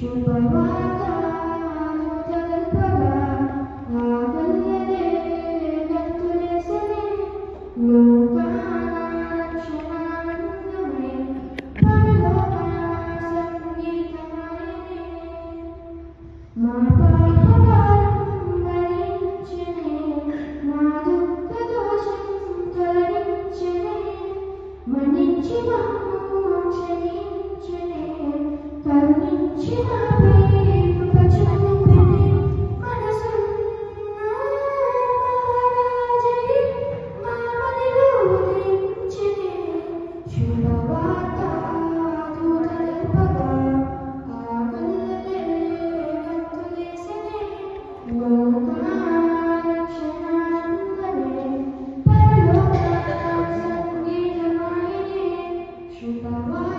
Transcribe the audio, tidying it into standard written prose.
శుభవార్త తెలుపగా ఆగల్లనే గంతులేసెనే లోకాక్షణానందమై పరలోక సంగీతమాయెనే మా పాపభారం భరించెనే మా దుఃఖ దోషం తొలగించెనే మన్నించి మమ్ము క్షమించెనే కరుణించి మాపై కృప చూపెనే మనసున్న మహారాజై మా మదిలో ఉదయించెనే శుభవార్త దూత తెలుపగా ఆగల్లనే గంతులేసెనే లోకారక్షణానందమే పరలోక సంగీతమాయెనే శుభవార్త